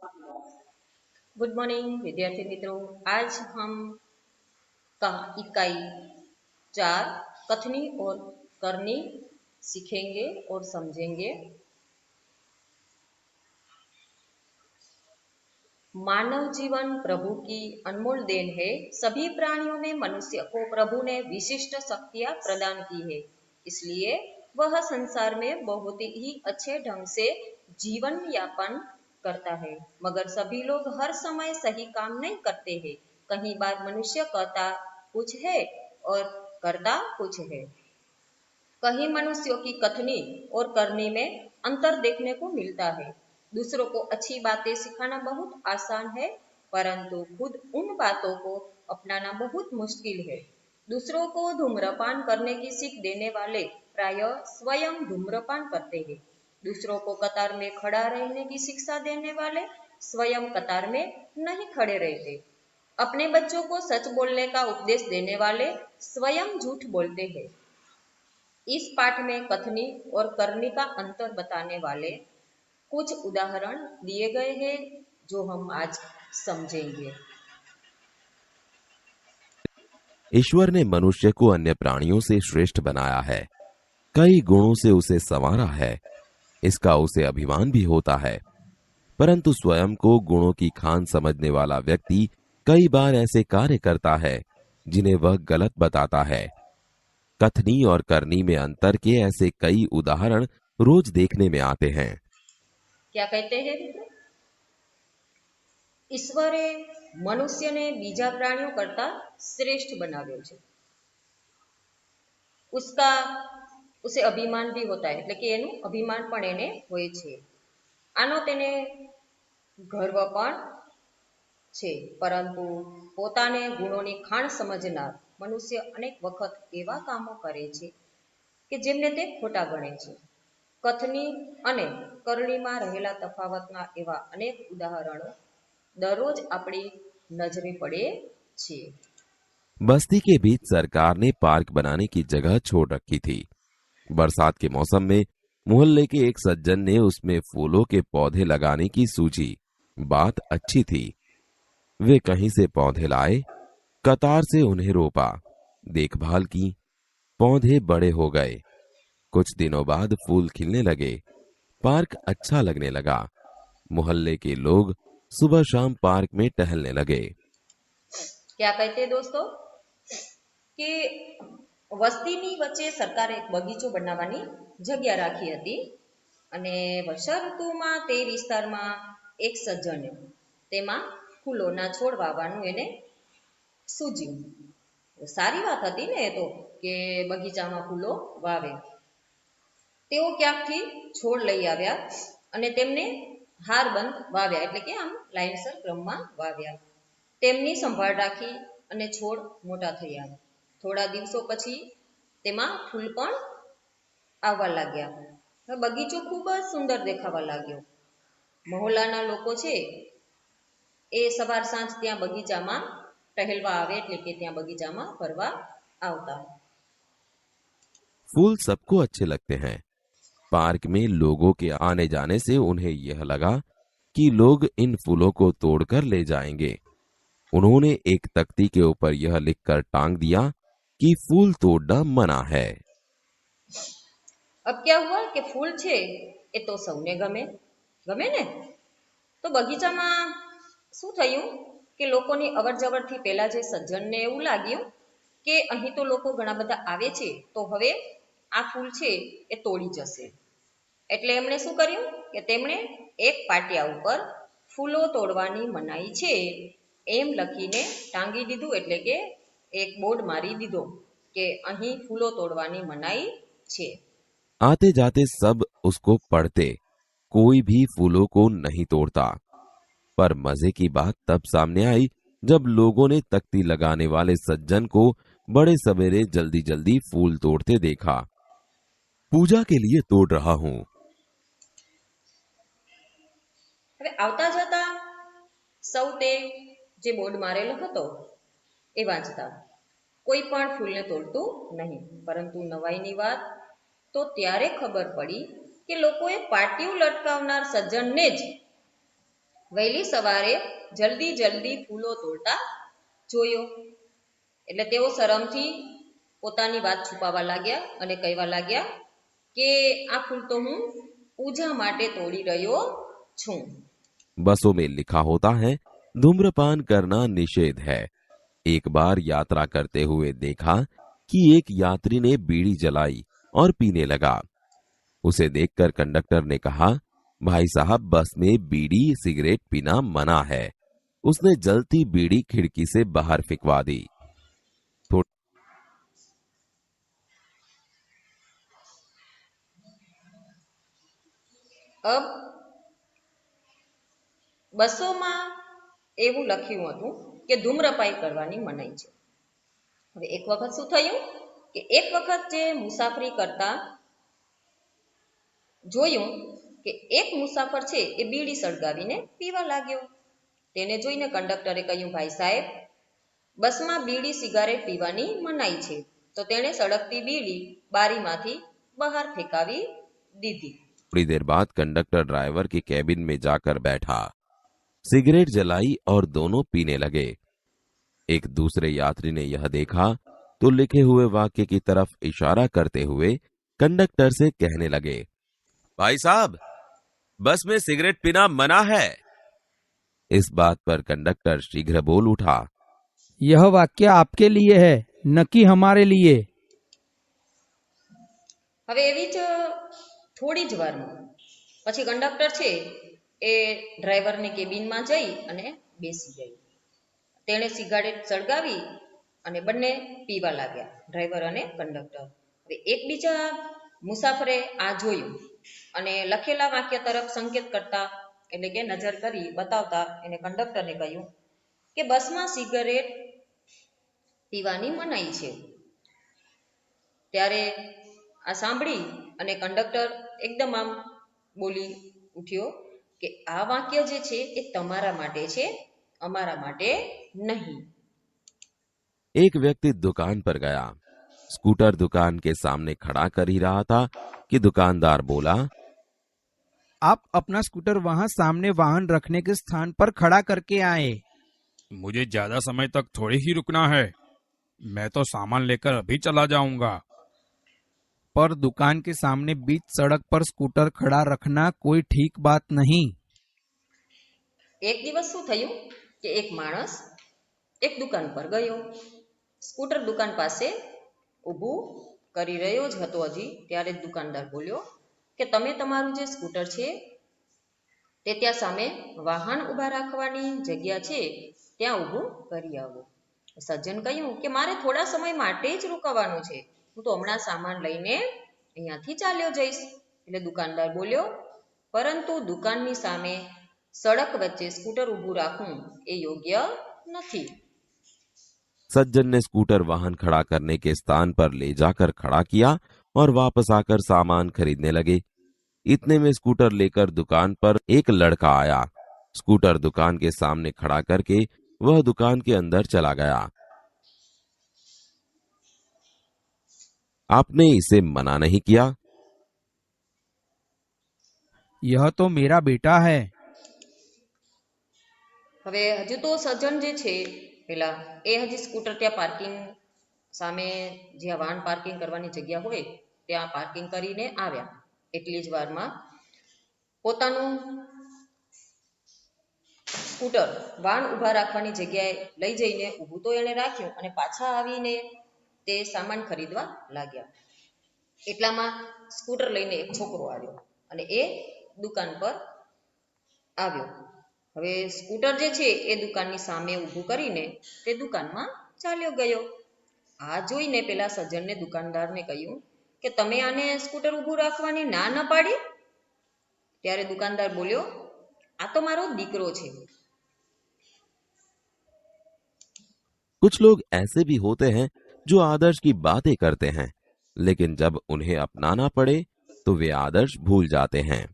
Good morning विद्यार्थी मित्रों। आज हम का इकाई 4 कथनी और करनी सीखेंगे और समझेंगे। मानव जीवन प्रभु की अनमोल देन है। सभी प्राणियों में मनुष्य को प्रभु ने विशिष्ट शक्तियां प्रदान की है, इसलिए वह संसार में बहुत ही अच्छे ढंग से जीवन यापन करता है। मगर सभी लोग हर समय सही काम नहीं करते हैं। कई बार मनुष्य कहता कुछ है और करता कुछ है। कहीं मनुष्यों की कथनी और करनी में अंतर देखने को मिलता है। दूसरों को अच्छी बातें सिखाना बहुत आसान है, परंतु खुद उन बातों को अपनाना बहुत मुश्किल है। दूसरों को धूम्रपान करने की सीख देने वाले प्रायः स्वयं धूम्रपान करते हैं। दूसरों को कतार में खड़ा रहने की शिक्षा देने वाले स्वयं कतार में नहीं खड़े रहते। अपने बच्चों को सच बोलने का उपदेश देने वाले स्वयं झूठ बोलते हैं। इस पाठ में कथनी और करनी का अंतर बताने वाले कुछ उदाहरण दिए गए हैं, जो हम आज समझेंगे। ईश्वर ने मनुष्य को अन्य प्राणियों से श्रेष्ठ बनाया है। कई गुणों से उसे संवारा है। इसका उसे अभिमान भी होता है। परंतु स्वयं को गुणों की खान समझने वाला व्यक्ति कई बार ऐसे कार्य करता है जिन्हें वह गलत बताता है। कथनी और करनी में अंतर के ऐसे कई उदाहरण रोज देखने में आते हैं। क्या कहते हैं मित्र? ઈશ્વરે મનુષ્યને બીજા પ્રાણીઓ કરતા શ્રેષ્ઠ બનાવ્યો છે। उसका उसे अभिमान भी होता है, એટલે કે એનું અભિમાન પણ એને હોય છે। આનો તેને ગર્વ પણ છે। પરંતુ પોતાને ગુણોની ખાણ સમજનાર મનુષ્ય અનેક વખત એવા કામો કરે છે કે જેમને તે ખોટા ગણે છે। કથની અને કરણીમાં રહેલા તફાવતના એવા અનેક ઉદાહરણો दररोज अपनी नजरे पड़े छे। बस्ती के बीच सरकार ने पार्क बनाने की जगह छोड़ रखी थी। बरसात के मौसम में मोहल्ले के एक सज्जन ने उसमें फूलों के पौधे लगाने की सूझी। बात अच्छी थी। वे कहीं से पौधे लाए, कतार से उन्हें रोपा, देखभाल की। पौधे बड़े हो गए। कुछ दिनों बाद फूल खिलने लगे। पार्क अच्छा लगने लगा। मोहल्ले के लोग सुबह शाम पार्क में टहलने लगे। क्या कहते दोस्तों કે વસ્તીની વચ્ચે સરકારે એક બગીચો બનાવવાની જગ્યા રાખી હતી અને વર્ષા ઋતુમાં તે વિસ્તારમાં એક સજ્જને તેમાં ફૂલોના છોડ વાવવાનું એને સૂઝ્યું। સારી વાત હતી ને એ તો, કે બગીચામાં ફૂલો વાવે। તેઓ ક્યાંકથી છોડ લઈ આવ્યા અને તેમને હારબંધ વાવ્યા, એટલે કે આમ લાઇનસર ક્રમમાં વાવ્યા। તેમની સંભાળ રાખી અને છોડ મોટા થયા। થોડા દિવસો પછી તેમાં ફૂલ પણ આવવા लाग्યા। બગીચો ખૂબ જ સુંદર દેખાવા लाग्યો। મહોલ્લાના લોકો છે એ સવાર સાંજ ત્યાં બગીચામાં ટહેલવા આવે, એટલે કે ત્યાં બગીચામાં ફરવા આવતા। फूल सबको अच्छे लगते हैं। पार्क में लोगों के आने जाने से उन्हें यह लगा कि लोग इन फूलों को तोड़कर ले जाएंगे। उन्होंने एक तख्ती के ऊपर यह लिखकर टांग दिया कि फूल तोड़ना मना है। अब क्या हुआ कि फूल छे એ તો સૌને ગમે ગમે ને। તો બગીચામાં શું થયું કે લોકોની અવર જવરથી પહેલા જે સજ્જનને એવું લાગ્યું કે અહીં તો લોકો ઘણા બધા આવે છે, તો હવે આ ફૂલ છે એ તોડી જશે। એટલે એમણે શું કર્યું કે તેમણે એક પાટિયા ઉપર ફૂલો તોડવાની મનાઈ છે એમ લખીને ટાંગી દીધું, એટલે કે એક બોર્ડ મારી દીધો કે અહીં ફૂલો તોડવાની મનાઈ છે। आते जाते सब उसको पढ़ते। कोई भी फूलों को नहीं तोड़ता। पर मजे की बात तब सामने आई जब लोगों ने तख्ती लगाने वाले सज्जन को बड़े सवेरे जल्दी जल्दी फूल तोड़ते देखा। पूजा के लिए तोड़ रहा हूं। હવે આવતા જતા સૌ તે જે બોર્ડ મારેલો હતો એ વાંચતા। કોઈ પણ ફૂલને તોડતું નહીં। પરંતુ નવાઈની વાત તો ત્યારે ખબર પડી કે લોકોએ પાટિયું લટકાવનાર સજ્જનને જ વહેલી સવારે જલ્દી જલ્દી ફૂલો તોડતા જોયો. એટલે તેઓ શરમથી પોતાની વાત છુપાવવા લાગ્યા અને કહેવા લાગ્યા કે આ ફૂલ તો હું પૂજા માટે તોડી રહ્યો છું. बसों में लिखा होता है धूम्रपान करना निषेध है। एक बार यात्रा करते हुए देखा कि एक यात्री ने बीड़ी जलाई और पीने लगा। उसे देखकर कंडक्टर ने कहा, भाई साहब बस में बीड़ी सिगरेट पीना मना है। उसने जलती बीड़ी खिड़की से बाहर फेंकवा दी। थोड़ी અબ બસોમાં એવું લખ્યું હતું કે ધૂમ્રપાન કરવાની મનાઈ છે. હવે એક વખત શું થયું કે એક વખત જે મુસાફરી કરતા જોયું કે એક મુસાફર છે એ બીડી સળગાવીને પીવા લાગ્યો. તેને જોઈને કંડક્ટરે કહ્યું, ભાઈ સાહેબ બસમાં બીડી સિગારેટ પીવાની મનાઈ છે. તો તેણે સળગતી બીડી બારીમાંથી બહાર ફેંકાવી દીધી. देर बाद कंडक्टर ड्राइवर की कैबिन में जाकर बैठा, सिगरेट जलाई और दोनों पीने लगे। एक दूसरे यात्री ने यह देखा तो लिखे हुए वाक्य की तरफ इशारा करते हुए कंडक्टर से कहने लगे, भाई साहब बस में सिगरेट पीना मना है। इस बात पर कंडक्टर शीघ्र बोल उठा, यह वाक्य आपके लिए है, न कि हमारे लिए। હવે એવી જ થોડી જ વારમાં પછી કંડક્ટર છે એ ડ્રાઈવરની કેબિનમાં જઈ અને બેસી ગઈ. તેણે સિગારેટ સળગાવી અને બંને પીવા લાગ્યા, ડ્રાઈવર અને કંડક્ટર. હવે એકબીજા મુસાફરે આ જોયું અને લખેલા વાક્ય તરફ સંકેત કરતા એટલે કે નજર કરી બતાવતા એને કંડક્ટરને કહ્યું કે બસમાં સિગારેટ પીવાની મનાઈ છે. ત્યારે આ સાંભળી અને કંડક્ટર એકદમ આમ બોલી ઉઠ્યો કે આ વાક્ય જે છે એ તમારા માટે છે, અમારા માટે નહીં. एक व्यक्ति दुकान पर गया। स्कूटर दुकान के सामने खड़ा कर ही रहा था कि दुकानदार बोला, आप अपना स्कूटर वहां सामने वाहन रखने के स्थान पर खड़ा करके आए। मुझे ज्यादा समय तक थोड़ी ही रुकना है, मैं तो सामान लेकर अभी चला जाऊंगा। पर दुकान के सामने बीच सड़क पर स्कूटर खड़ा रखना कोई ठीक बात नहीं। એક દિવસ શું થયું કે એક માણસ એક દુકાન પર ગયો. સ્કૂટર દુકાન પાસે ઊભું કરી રહ્યો જ હતો હજી ત્યારે જ દુકાનદાર બોલ્યો કે તમે તમારું જે સ્કૂટર છે તે ત્યાં સામે વાહન ઊભા રાખવાની જગ્યા છે ત્યાં ઊભું કરી આવો. સજ્જન કહ્યું કે મારે થોડા સમય માટે જ રોકાવાનું છે, હું તો હમણાં સામાન લઈને અહીંયાથી ચાલ્યો જઈશ. એટલે દુકાનદાર બોલ્યો, પરંતુ દુકાનની સામે सड़क वच्चे स्कूटर ऊभू राखूं ए योग्य नहीं। सज्जन ने स्कूटर वाहन खड़ा करने के स्थान पर ले जाकर खड़ा किया और वापस आकर सामान खरीदने लगे। इतने में स्कूटर लेकर दुकान पर एक लड़का आया। स्कूटर दुकान के सामने खड़ा करके वह दुकान के अंदर चला गया। आपने इसे मना नहीं किया? यह तो मेरा बेटा है। હવે હજુ તો સજ્જન જે છે પેલા એ હજી સ્કૂટર ત્યાં પાર્કિંગ સામે જ્યાં વાહન પાર્કિંગ કરવાની જગ્યા હોય ત્યાં પાર્કિંગ કરીને આવ્યા. એટલી જ વારમાં પોતાનું સ્કૂટર વાહન ઊભા રાખવાની જગ્યાએ લઈ જઈને ઊભું તો એણે રાખ્યું અને પાછા આવીને તે સામાન ખરીદવા લાગ્યા. એટલામાં સ્કૂટર લઈને એક છોકરો આવ્યો અને એ દુકાન પર આવ્યો. હવે સ્કૂટર જે છે એ દુકાનની સામે ઊભું કરીને તે દુકાનમાં ચાલ્યો ગયો. આ જોઈને પેલા સજ્જનને દુકાનદારને કહ્યું કે તમે આને સ્કૂટર ઊભું રાખવાની ના ન પાડી? ત્યારે દુકાનદાર બોલ્યો, આ તો મારો દીકરો છે. कुछ लोग ऐसे भी होते हैं जो आदर्श की बातें करते हैं, लेकिन जब उन्हें अपनाना पड़े तो वे आदर्श भूल जाते हैं।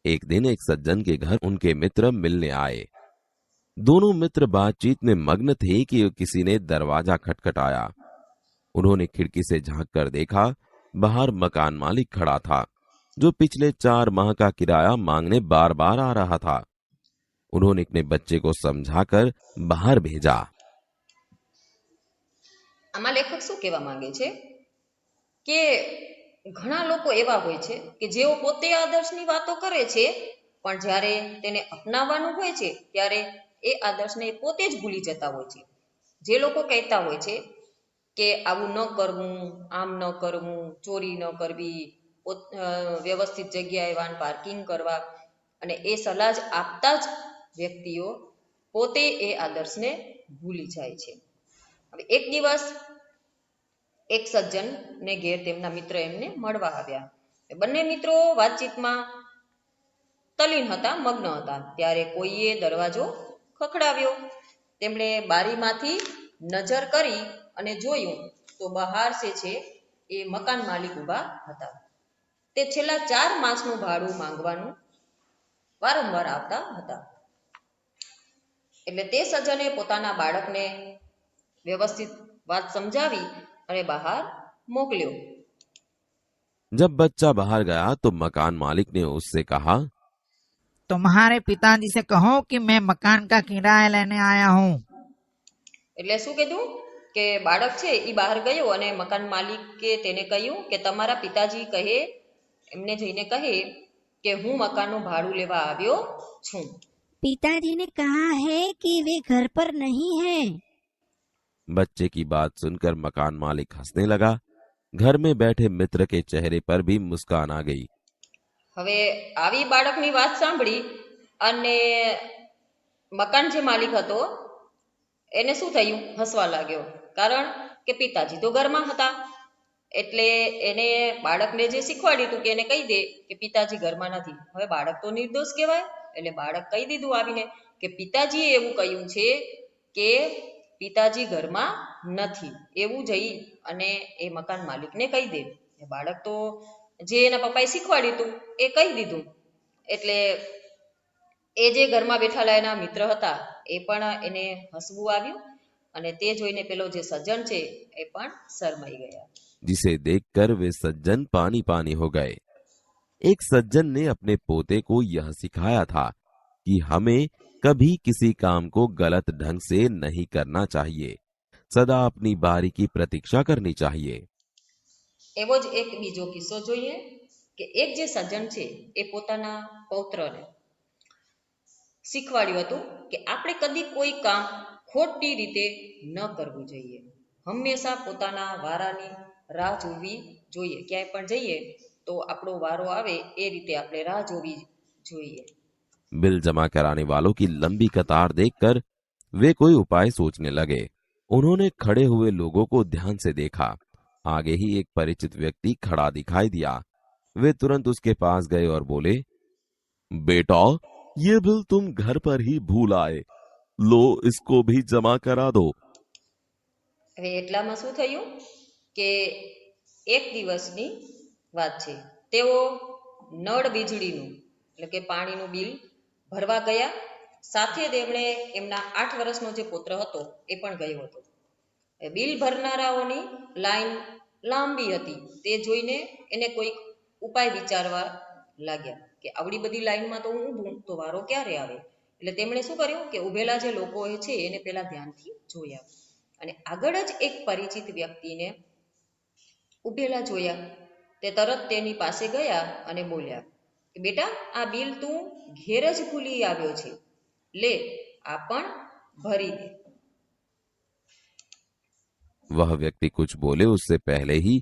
एक दिन एक सज्जन के घर उनके मित्र मिलने आए। दोनों मित्र बातचीत में मग्न थे कि किसी ने दरवाजा खटखटाया। उन्होंने खिड़की से झांक कर देखा, बाहर मकान मालिक खड़ा था, जो पिछले 4 माह का किराया मांगने बार बार आ रहा था। उन्होंने अपने बच्चे को समझाकर बाहर भेजा। આમાં લેખક શું કહેવા માંગે છે કે ઘણા લોકો એવા હોય છે કે જેઓ પોતે આદર્શની વાતો કરે છે, પણ જ્યારે તેને અપનાવવાનું હોય છે ત્યારે એ આદર્શને પોતે જ ભૂલી જતા હોય છે. જે લોકો કહેતા હોય છે કે આવું ન કરવું, આમ ન કરવું, ચોરી ન કરવી, વ્યવસ્થિત જગ્યાએ વાહન પાર્કિંગ કરવા, અને એ સલાહ જ આપતા જ વ્યક્તિઓ પોતે એ આદર્શને ભૂલી જાય છે. હવે એક દિવસ એક સજ્જન ને ઘેર તેમના મિત્ર એમને મળવા આવ્યા. બંને મિત્રો વાતચીતમાં તલ્લીન હતા, મગ્ન હતા. ત્યારે કોઈએ દરવાજો ખખડાવ્યો. તેમણે બારીમાંથી નજર કરી અને જોયું તો બહાર છે એ મકાન માલિક ઊભા હતા. તે છેલ્લા 4 માસનું ભાડું માંગવાનું વારંવાર આવતા હતા. એટલે તે સજ્જને પોતાના બાળકને વ્યવસ્થિત વાત સમજાવી અને બહાર મોકલ્યો. जब बच्चा बाहर गया तो मकान मालिक ने उससे कहा, तुम्हारे पिताजी से कहो कि मैं मकान का किराया लेने आया हूँ. એટલે શું કીધું કે બાળક છે એ બહાર ગયો અને મકાન માલિકે તેને કહ્યું કે તમારા પિતાજી કહે, એમને જઈને કહે કે હું મકાનનું ભાડું લેવા આવ્યો છું. पिताजी ने कहा है कि वे घर पर नहीं हैं. बच्चे की बात सुनकर मकान मालिक हंसने लगा। घर में बैठे मित्र के चेहरे पर भी मुस्कान आ गई। હવે આવી બાળકની વાત સાંભળી અને મકાન જે માલિક હતો એને શું થયું, હસવા લાગ્યો. કારણ કે પિતાજી તો ઘરમાં હતા. એટલે એને બાળકને જે શીખવાડ્યું હતું કે એને કહી દે કે પિતાજી ઘરમાં નથી. હવે બાળક તો નિર્દોષ કહેવાય, એટલે બાળક કહી દીધું આવીને કે પિતાજીએ એવું કહ્યું છે કે પિતાજી ઘરમાં નથી, એવું જઈ અને એ મકાન માલિકને કહી દે. બાળક તો જે એના પપ્પાએ શીખવાડ્યું હતું એ કહી દીધું. એટલે એ જે ઘરમાં બેઠેલા એના મિત્ર હતા એ પણ એને હસવું આવ્યું અને તે જોઈને પેલો જે સજ્જન છે એ પણ શરમાઈ ગયા. जिसे देखकर वे सज्जन पानी पानी हो गए। एक सज्जन ने अपने पोते को यह सिखाया था कि हमें कभी किसी काम को गलत ढंग से नहीं करना चाहिए, सदा अपनी बारी की प्रतीक्षा करनी चाहिए। એવો જ એક બીજો કિસ્સો જોઈએ કે એક જે સજ્જન છે એ પોતાના પૌત્રને શીખવાડ્યું હતું કે આપણે કદી કોઈ કામ ખોટી રીતે ન કરવું જોઈએ. હંમેશા પોતાના વારાની રાહ જોવી જોઈએ. ક્યાંય પણ જઈએ તો આપણો વારો આવે એ રીતે આપણે રાહ જોવી જોઈએ. बिल जमा कराने वालों की लंबी कतार देखकर वे कोई उपाय सोचने लगे। उन्होंने खड़े हुए लोगों को ध्यान से देखा। आगे ही एक परिचित व्यक्ति खड़ा दिखाई दिया। वे तुरंत उसके पास गए और बोले, बेटा, ये बिल तुम घर पर ही भूल आए, लो इसको भी जमा करा दो। હવે એટલામાં શું થયું કે એક દિવસની વાત છે. તેઓ નળ વીજળીનું એટલે કે પાણીનું બિલ ભરવા ગયા. સાથે તેમણે એમના 8 વર્ષનો જે પુત્ર હતો એ પણ ગયો હતો. બિલ ભરનારાઓની લાઈન લાંબી હતી. તે જોઈને એને કોઈક ઉપાય વિચારવા લાગ્યા કે આવડી બધી લાઈનમાં તો હું ઊભું તો વારો ક્યારે આવે. એટલે તેમણે શું કર્યું કે ઊભેલા જે લોકો છે એને પેલા ધ્યાનથી જોયા અને આગળ જ એક પરિચિત વ્યક્તિને ઊભેલા જોયા. તે તરત તેની પાસે ગયા અને બોલ્યા કે બેટા, આ બિલ તું ઘેર જ ભૂલી આવ્યો છે, લે આ પણ ભરી દે. वह व्यक्ति कुछ बोले उससे पहले ही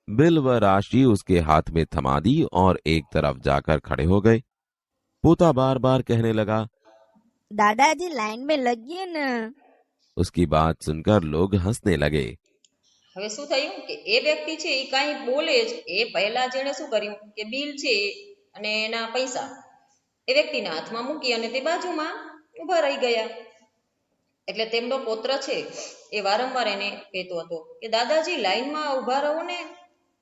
बिल व राशि उसके हाथ में थमा दी और एक तरफ जाकर खड़े हो गए। पोता बार बार कहने लगा, दादाजी लाइन में लगिए ना. उसकी बात सुनकर लोग हंसने लगे। હવે શું થયું કે એ વ્યક્તિ છે એ કાંઈ બોલે જ એ પહેલા જેણે શું કર્યું કે બિલ છે અને એના પૈસા એ વ્યક્તિના હાથમાં મૂકી અને તે બાજુમાં ઊભા રહી ગયા. એટલે તેમનો પુત્ર છે એ વારંવાર એને કહેતો હતો કે દાદાજી લાઈનમાં ઊભા રહો ને.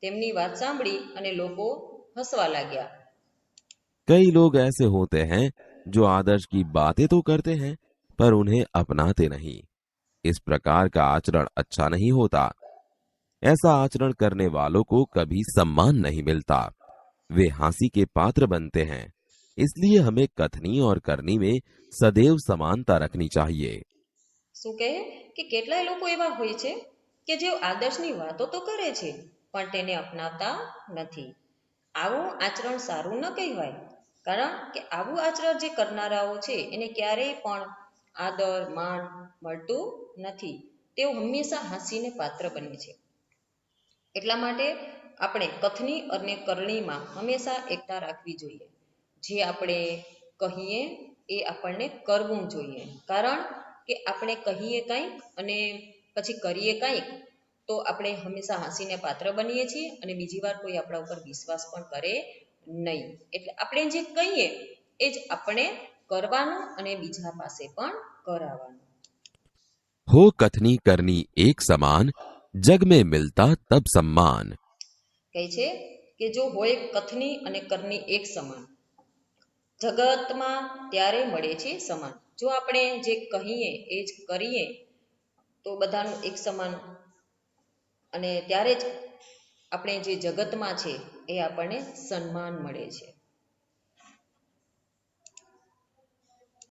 તેમની વાત સાંભળી અને લોકો હસવા लाग्યા. कई लोग ऐसे होते हैं जो आदर्श की बातें तो करते हैं पर उन्हें अपनाते नहीं। इस प्रकार का आचरण अच्छा नहीं होता। ऐसा आचरण करने वालों को कभी सम्मान नहीं मिलता, वे हंसी के पात्र बनते हैं। इसलिए हमें कथनी और करनी में सदैव समानता रखनी चाहिए। શું કહે કે કેટલાય લોકો એવા હોય છે કે જેઓ આદર્શની વાતો તો કરે છે પણ તેને અપનાવતા નથી. આવું આચરણ સારું ન કહેવાય, કારણ કે આવું આચરણ જે કરનારાઓ છે એને ક્યારેય પણ આદર માન મળતું નથી. તેઓ હંમેશા હાંસીને પાત્ર બને છે. એટલા માટે આપણે કથની અને કરણીમાં હંમેશા એકતા રાખવી જોઈએ. જે આપણે કહીએ એ આપણને કરવું જોઈએ, કારણ કે આપણે કહીએ કંઈક અને પછી કરીએ કંઈક તો આપણે હંમેશા હાંસીને પાત્ર બનીએ છીએ અને બીજી વાર કોઈ આપણા ઉપર વિશ્વાસ પણ કરે નહીં. એટલે આપણે જે કહીએ એ જ આપણે કરવાનું અને બીજા પાસે પણ કરાવવાનું. हो कथनी करनी एक समान, जग में मिलता तब सम्मान। કહે છે કે જો હોય કથની અને કરની એક સમાન, જગતમાં ત્યારે મળે છે સમાન. જો આપણે જે કહીએ એ જ કરીએ તો બધાનું એક સમાન, અને ત્યારે જ આપણે જે જગતમાં છે એ આપણને સન્માન મળે છે.